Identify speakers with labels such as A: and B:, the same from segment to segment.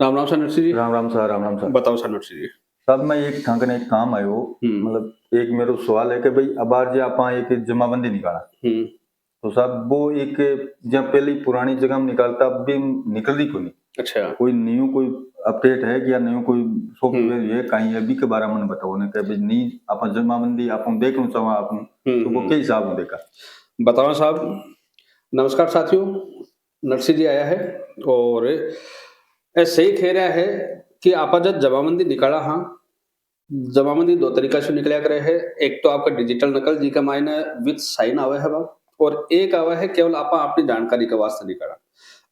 A: राम राम सन्यासी जी।
B: Ram Ram sir, Ram Ram sir.
A: बताओ सन्यासी जी।
B: साहब मैं एक थांकने एक काम आयो, मतलब एक मेरो सवाल है कि भाई अबार जे आपा एक जमाबंदी निकाला तो साहब वो एक जब पहले पुरानी जगह में निकालता अब भी निकल रही को नहीं।
A: अच्छा।
B: कोई न्यू कोई अपडेट है कि या न्यू कोई सॉफ्टवेयर है कहीं है भी के बारे में बताओ ने कि भाई नी आपा जमाबंदी आपन देख लो चाहो आपन तो वो के हिसाब से देखा।
A: बताओ साहब। नमस्कार साथियों। नरसी जी आया है और ऐसे ही कह रहा है कि आपा जब जमाबंदी निकाला हाँ जमाबंदी दो तरीका से निकला करे है। एक तो आपका डिजिटल नकल जी का मायने विद साइन आवे है बात और एक आवा है केवल आपा अपनी जानकारी के वास्ते निकाला।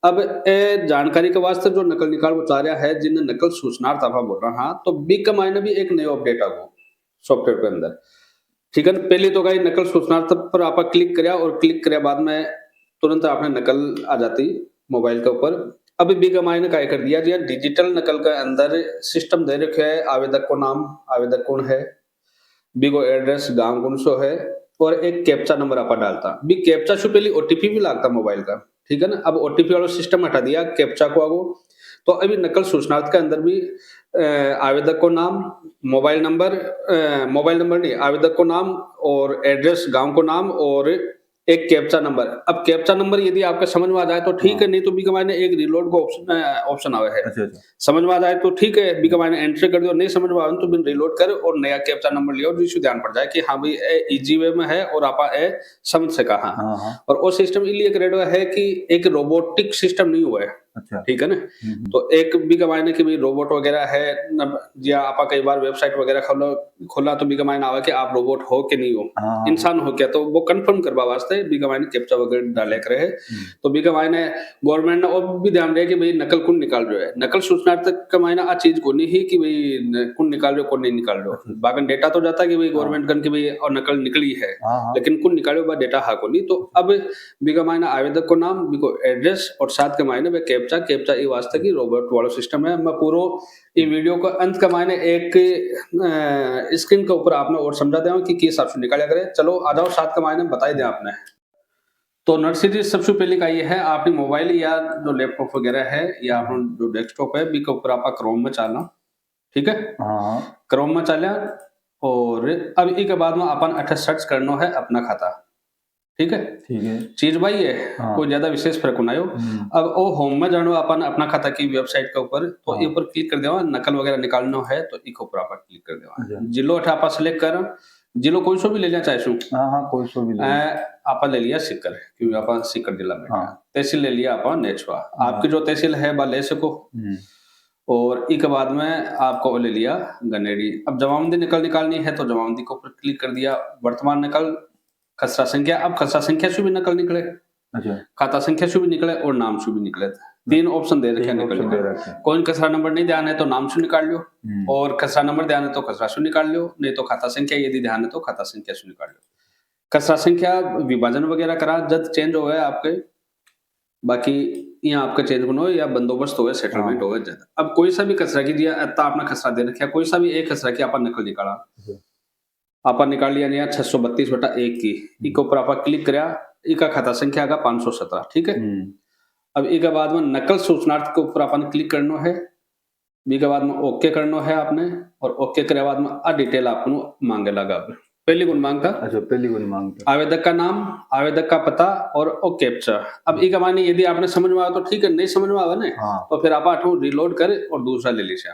A: अब ए जानकारी के वास्ते जो नकल निकाल वो चाह रहा है जिन्हें नकल सूचनार्थ आपा बोल रहा हाँ तो बी का मायने भी एक नया अपडेट आ गो सॉफ्टवेयर के अंदर। ठीक है पहले तो कहीं नकल सूचनार्थ पर आपा क्लिक करया और क्लिक करया बाद में तुरंत आपने नकल आ जाती मोबाइल के ऊपर। अभी बी का मायने क्या कर दिया जी डिजिटल नकल के अंदर सिस्टम दे रखे है आवेदक को नाम आवेदक कौन है बी को एड्रेस गांव कौन सो है और एक कैप्चा नंबर आपा डालता बी कैप्चा से पहले ओटीपी भी लागता मोबाइल का। ठीक है ना अब ओटीपी वाला सिस्टम हटा दिया कैप्चा को आगो तो अभी नकल सूचनार्थ के अंदर भी आवेदक को नाम मोबाइल नंबर नहीं आवेदक को नाम और एड्रेस गांव को नाम और एक कैप्चा नंबर। अब कैप्चा नंबर यदि आपका समझ में आ जाए तो ठीक है नहीं तो बी का मायने एक रीलोड को ऑप्शन आवे है।
B: अच्छा अच्छा।
A: समझ में आ जाए तो ठीक है बी का मायने एंट्री कर दो नहीं समझ में आए तो बिन रीलोड कर और नया कैप्चा नंबर लियो जिससे ध्यान पड़ जाए कि हाँ भाई इजी वे में है और आपा ए समझ सका हाँ। और वो सिस्टम इसलिए क्रिएट हुआ है कि एक रोबोटिक सिस्टम नहीं हुआ है।
B: अच्छा
A: ठीक है ना तो एक बी का मायने कि भाई रोबोट वगैरह है या आपा कई बार वेबसाइट वगैरह खोला तो बी का मायने आवा कि आप रोबोट हो कि नहीं हो इंसान हो क्या तो वो कंफर्म करवा वास्ते बी का मायने कैप्चा वगैरह डाले करे है। तो बी का मायने गवर्नमेंट ने और भी ध्यान रहे कि भाई नकल कौन निकाल रहे है नकल सूचनार्थ का मायने आ चीज को नहीं ही कि भाई कौन निकाल रहे हो कौन नहीं निकाल रहे हो बाकी डेटा तो जाता कि भाई गवर्नमेंट गन की भाई और नकल निकली है लेकिन कौन निकाले बा डेटा हा को नहीं। तो अब बी का मायने आवेदक को नाम बी को एड्रेस और साथ के मायने में कैप्चा कैप्चा ये वास्ते की रोबोट वाला सिस्टम है। मैं पूरा ये वीडियो का अंत का मायने एक स्क्रीन के ऊपर आपने और समझा दें कि किस हिसाब से निकाला करे। चलो आ जाओ साथ का मायने बता दें आपने। तो नर्सरी जी सबसे पहले का ये है आपकी मोबाइल या जो लैपटॉप वगैरह है या अपना जो डेस्कटॉप है बी के ऊपर आप क्रोम में चलना ठीक है क्रोम में चलिया और अब इसके बाद में अपन अठा सर्च करना है अपना खाता ठीक है चीज भाई है कोई ज्यादा विशेष फर्क ना हो। अब वो होम में जानो अपन अपना खाता की वेबसाइट के ऊपर तो ये ऊपर क्लिक कर देवा नकल वगैरह निकालना है तो इसके ऊपर अपन क्लिक कर देवा जिलो अठा आप सेलेक्ट कर जिलो कोई सो भी ले लिया चाहे सो
B: कोई सो भी
A: आप ले लिया सिक्कर क्योंकि आप सिक्कर जिला में तहसील ले लिया आप नेचवा आपकी जो तहसील है बा ले सको और एक बाद में आपको ले लिया गनेड़ी। अब जमाबंदी निकालनी है तो जमाबंदी के ऊपर क्लिक कर दिया वर्तमान नकल खसरा संख्या अब खसरा संख्या से भी नकल निकले अच्छा खाता संख्या से भी निकले और नाम से भी निकले तीन ऑप्शन दे रखे निकल कोई खसरा नंबर नहीं ध्यान है तो नाम से निकाल लो और खसरा नंबर ध्यान है तो खसरा से निकाल लो नहीं तो खाता संख्या यदि ध्यान है तो खाता संख्या से निकाल लो। खसरा संख्या विभाजन वगैरह करा जब चेंज हो गए आपके बाकी यहाँ आपका चेंज हो या बंदोबस्त हो सेटलमेंट हो गया ज्यादा। अब कोई सा भी खसरा की दिया आपने खसरा दे रखा कोई सा भी एक खसरा की आप नकल निकाला आपा निकाल लिया नया 632/1 की इक ऊपर आपा क्लिक करया इका खाता संख्या का 517 ठीक है। अब एक बाद में नकल सूचनार्थ के ऊपर अपन क्लिक करना है बी के बाद में ओके करना है आपने और ओके करे बाद में आ डिटेल आपको मांगे लगा पहली गुण मांगता
B: अच्छा पहली गुण मांगता
A: आवेदक का नाम आवेदक का पता और ओ कैप्चा। अब एक माने यदि आपने समझ में आया तो ठीक है नहीं समझ में आवा ना तो फिर आप रिलोड करे और दूसरा ले लीजिए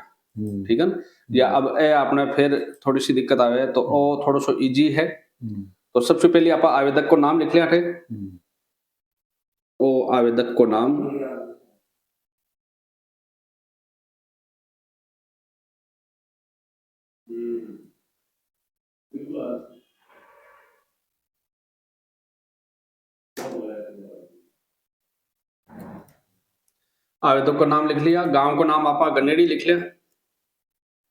A: ठीक है ना। या अब ए आपने फिर थोड़ी सी दिक्कत आवे तो ओ थोड़ा सा इजी है तो सबसे पहले आप आवेदक को नाम लिख लिया थे ओ आवेदक को नाम आवेदक का नाम लिख लिया गांव को नाम आप गनेड़ी लिख लिया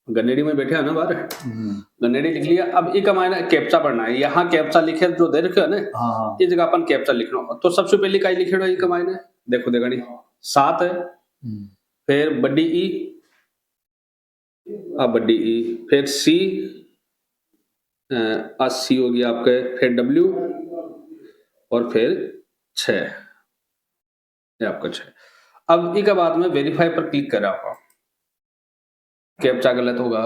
A: गनेड़ी में बैठे है ना बाहर गनेड़ी लिख लिया। अब एक मायने कैप्चा पढ़ना है यहाँ कैप्चा लिखे जो दे रखे है ना इस जगह अपन कैप्चा लिखना तो सबसे पहले का लिखे एक मायने देखो देखा 7 है फिर बड़ी ई बड़ी ई फिर सी 80 होगी आपके फिर डब्ल्यू और फिर 6 आपका 6। अब एक बाद में वेरीफाई पर क्लिक करा आप कैप्चा गलत होगा।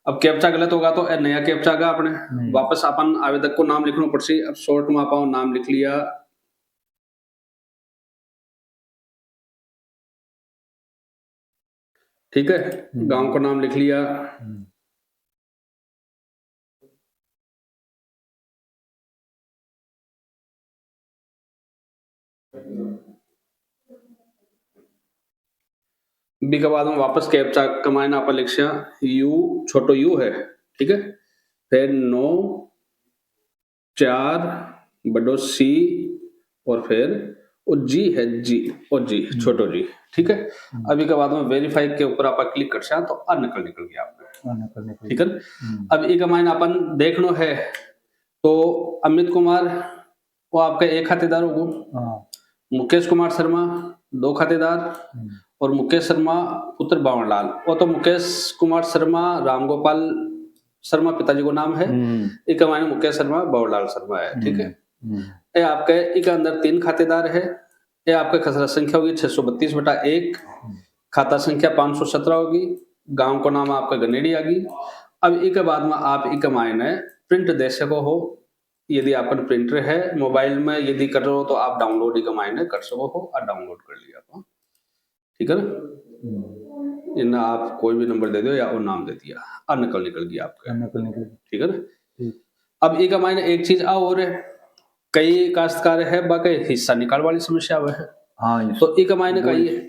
A: अब कैप्चा गलत होगा तो नया कैप्चा आगा अपने वापस अपन आवेदक को नाम लिखना पड़सी। अब शॉर्ट में अपन नाम लिख लिया, ठीक है, गांव का नाम लिख लिया, बी के बाद में वापस कैप्चा कमायना अपन लिखिया यू, छोटो यू है, ठीक है, फिर 9 4 बड़ो सी और फिर वो जी है, जी और जी छोटो जी, ठीक है। अभी के बाद में वेरीफाई के ऊपर आप क्लिक कर तो निकल गया आपने, ठीक है। अब एक मायने अपन देखनो है तो अमित कुमार वो आपका एक खातेदार होगा, मुकेश कुमार शर्मा 2 खातेदार और मुकेश शर्मा पुत्र बावनलाल। वो तो मुकेश कुमार शर्मा रामगोपाल शर्मा पिताजी को नाम है, एक मायने मुकेश शर्मा बावनलाल शर्मा है, ठीक है। ये आपके एक अंदर 3 खातेदार है। ये आपका खसरा संख्या होगी 632/1, खाता संख्या 517 होगी, गांव का नाम आपका गनेड़ी आगी। अब एक बाद में आप एक मायने प्रिंट दे सको हो, यदि आपका प्रिंटर है मोबाइल में यदि कर रहे हो तो आप डाउनलोड एक मायने कर सको हो और डाउनलोड कर लिया आप, ठीक है ना। इन आप कोई भी नंबर दे दो या वो नाम दे दिया और निकल गया आपका, ठीक है ना। अब एक मायने एक चीज और है, कई काश्तकार है बाकी हिस्सा निकाल वाली समस्या हुआ है। हाँ, तो एक मायने का ये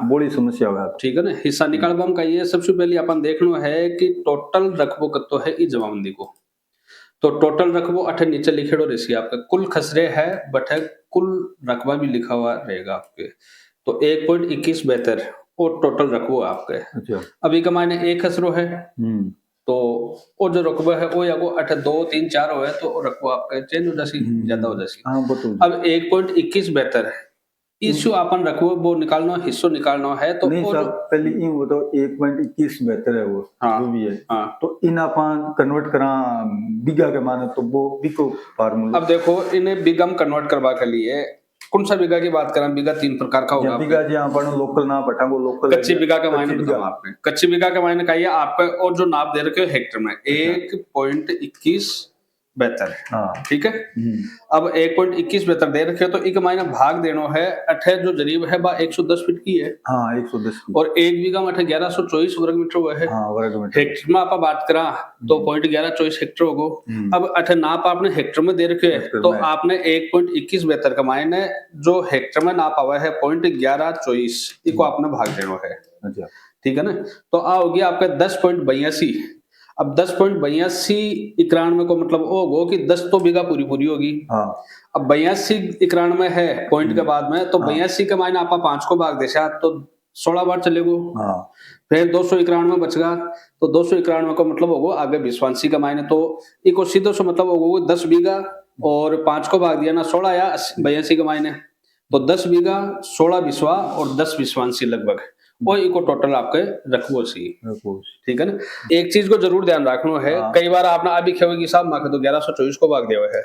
B: बड़ी समस्या हुआ, ठीक
A: है ना। हिस्सा निकाल का ये सबसे पहले अपन देखना है कि टोटल रकबो कत्तो है इस जमाबंदी को। तो टोटल रकबो अठे नीचे लिखेड़ो रहसी आपका, कुल खसरे है बटे कुल रकबा भी लिखा हुआ रहेगा आपके। तो 1.2172 वो टोटल रकबो आपके। अच्छा। अभी का मायने एक खसरो है तो वो जो रकबा है वो या वो 8 2 3 4 हो है तो रकबा आपका चेंज हो जासी, ज्यादा हो जासी। अब 1.2172 इश्यू अपन रखो वो निकालना, हिस्सो निकालना है तो
B: नहीं सब पहले इन वो तो 1.2172 है वो, जो भी है। तो इन अपन कन्वर्ट करा बीघा के माने तो वो बिको फार्मूला।
A: अब देखो इन्हें बीघा में कन्वर्ट करवा के लिए कौन सा बीघा की बात करें, बीघा 3 प्रकार का होगा।
B: बीघा जी अपन लोकल ना बटा वो लोकल
A: कच्ची बीघा का मायने बताऊं आपने। कच्ची बीघा का मायने कहिए आपका, और जो नाप दे रखे हो हेक्टर में 1.2172, ठीक है। अब 1.2172 दे रखे हो तो एक मायने भाग देनो है अठे जो जरीब है बा 110 फीट की है।
B: हाँ 110
A: और एक बीघा में 1124 वर्ग मीटर हुआ है। वर्ग मीटर हेक्टर में आप बात करा तो 0.1124 हेक्टर होगो। अब अठे नाप आपने हेक्टर में दे रखे है तो आपने 1.2172 का मायने जो हेक्टर में नाप आवा है 0.1124 इसको आपने भाग देनो है, ठीक है ना। तो आओगे आपका 10.82। अब 10.82 91 को मतलब ओ गो कि 10 तो बीघा पूरी होगी। अब 82 91 है पॉइंट के बाद में, तो 82 के मायने आप 5 को भाग देशा तो 16 बार चलेगो। फिर 291 बचगा तो 291 का मतलब होगा आगे विश्वांसी का मायने, तो इको सीधो से मतलब होगा 10 बीघा और 5 को भाग दिया ना 16 या 82 के मायने, तो 10 बीघा 16 विश्वा और 10 विश्वांसी लगभग वो इको टोटल आपके रखबो सी, ठीक है ना। एक चीज को जरूर ध्यान रखना है, कई बार आपने अभी खेवेगी साहब माखे तो 1124 को भाग देवा है।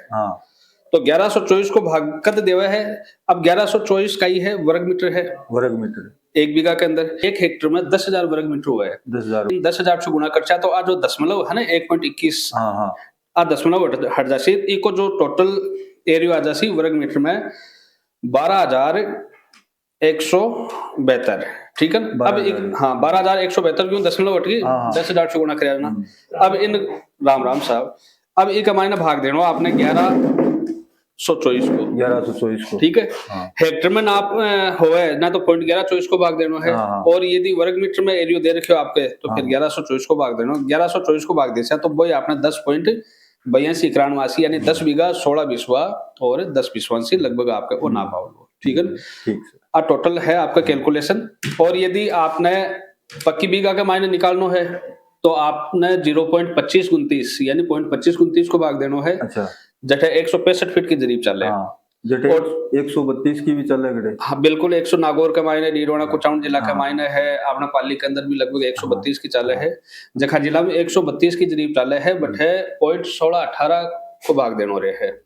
A: तो 1124 को भाग कद देवा है। अब 1124 का ही है वर्ग मीटर है,
B: वर्ग मीटर
A: एक बीघा के अंदर। एक हेक्टर में 10,000 वर्ग मीटर हुआ है। 10,000 से गुणा कर तो आज जो दशमलव है ना 1.21 आ दशमलव हट जासी, इको जो टोटल एरिया आ जासी वर्ग मीटर में 12,172, ठीक है। अब एक 12,172 क्यों दशमलव हट गई, 10,000 से गुणा कराया ना। अब इन राम साहब अब एक मायने भाग देना आपने 1124 को, ठीक है। हेक्टर में नाप होए ना तो 0.1124 को भाग देना है। और यदि वर्ग मीटर में एरिया दे रखे हो आपके तो फिर 1124 को भाग देना। 1124 को भाग देसा तो वही आपने 10.8291 यानी 10 बीघा 16 विश्वा और 10 विश्वांसी लगभग आपका वो नाप आओगे, ठीक है ना। टोटल है आपका कैलकुलेशन। और यदि आपने पक्की बीघा का मायने निकालना है तो आपने 0.2529 यानी 0.2529 को भाग देना है। अच्छा। जटे 165 फीट की जरीब चल रहे हैं,
B: जटे 132 की भी चल रहे हैं।
A: हाँ बिल्कुल, 100 नागौर का मायने, नीरोना कुचाउन जिला का मायने है, आपना पाली के अंदर भी लगभग 132 की चाले है। जखा जिला में 132 की जरीब चाले है बट है 0.1618 को भाग देना रहे है।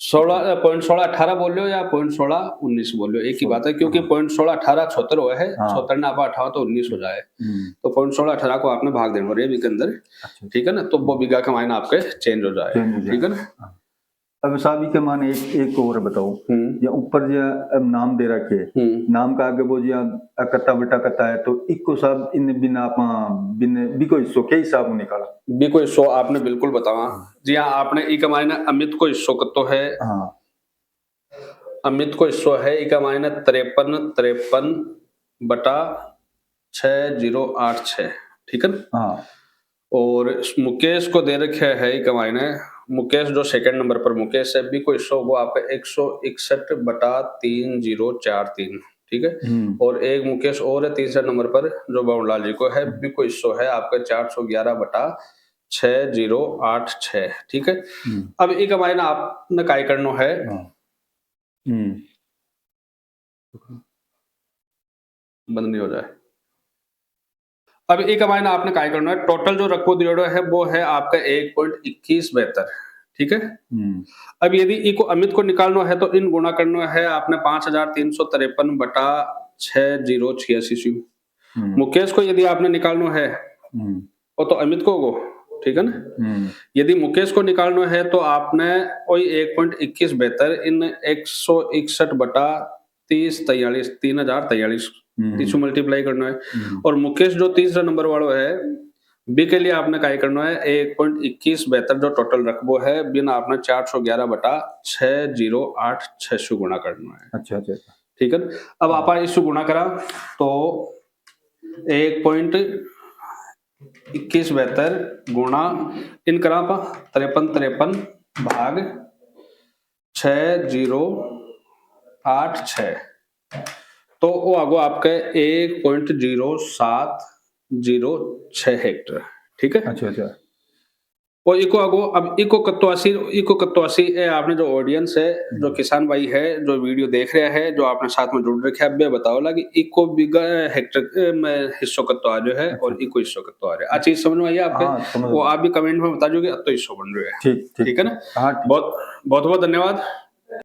A: 16.1618 बोल रहे हो या 16.19 बोल रहे हो, एक ही बात है, क्योंकि 16.18 76 हुआ है, 76 ने आप 18 तो 19 हो जाए, तो 16.18 को आपने भाग देना पड़ेगा बीघे के अंदर, ठीक है ना, तो वो बीघा का मायना आपके चेंज हो जाए, ठीक है ना।
B: अब साहब के मान एक और बताओ, या ऊपर जो नाम दे रखे, नाम का आगे वो जो कत्ता बेटा कत्ता है, तो इको साहब इन बिना आपा बिन बिको हिस्सों के हिसाब में निकाला,
A: बिको हिस्सों आपने बिल्कुल बतावा जी हाँ, आपने ई का मायना अमित को हिस्सों कत्तो है, अमित को हिस्सों है, ई का मायना 53 बटा 6086, ठीक है ना। और मुकेश को दे रखे है ई का मायने, मुकेश जो सेकंड नंबर पर मुकेश है, बी को हिस्सों वो आपका 161 बटा 3043, ठीक है। और एक मुकेश और है तीसरे नंबर पर जो बाबूलाल जी को है, बी को हिस्सों है आपका 411 बटा 6086, ठीक है। अब एक मायना आपने काय करना है, बंद नहीं हो जाए। अब एक मायना आपने काय करना है, टोटल जो रकबो दियोड़ो है वो है आपका 1.2172, ठीक है। अब यदि इको अमित को निकालना है तो इन गुणा करना है आपने 5353 बटा 6086। मुकेश को यदि आपने निकालना है वो तो अमित को होगो, ठीक है ना। यदि मुकेश को निकालना है तो आपने वही 1.2172 इन 161 बटा 3043 तीसो मल्टीप्लाई करना है। और मुकेश जो तीसरा नंबर वाला है, बी के लिए आपने क्या करना है, 1.2172 जो टोटल रकबो है बिना आपने 411 बटा 6086 गुणा करना है।
B: अच्छा,
A: ठीक है। अब आप इससे गुणा करा तो 1.2172 गुणा इन करा 53 भाग 6086, तो वो आगो आपके 1.0706 हेक्टर, ठीक है।
B: अच्छा।
A: और इको आगो, अब इको कत्तवासी आपने जो ऑडियंस है, जो किसान भाई है जो वीडियो देख रहा है, जो आपने साथ में जुड़ रखे है, बताओ लगी इको बीघा हेक्टर में हिस्सों कत्तो आ जो है और इको हिस्सों कत्तो आ रहा है। चीज समझ में आई आपके? वो आप भी कमेंट में बता दोगे अब तो हिस्सों बन रहे हैं, ठीक है ना। बहुत बहुत धन्यवाद।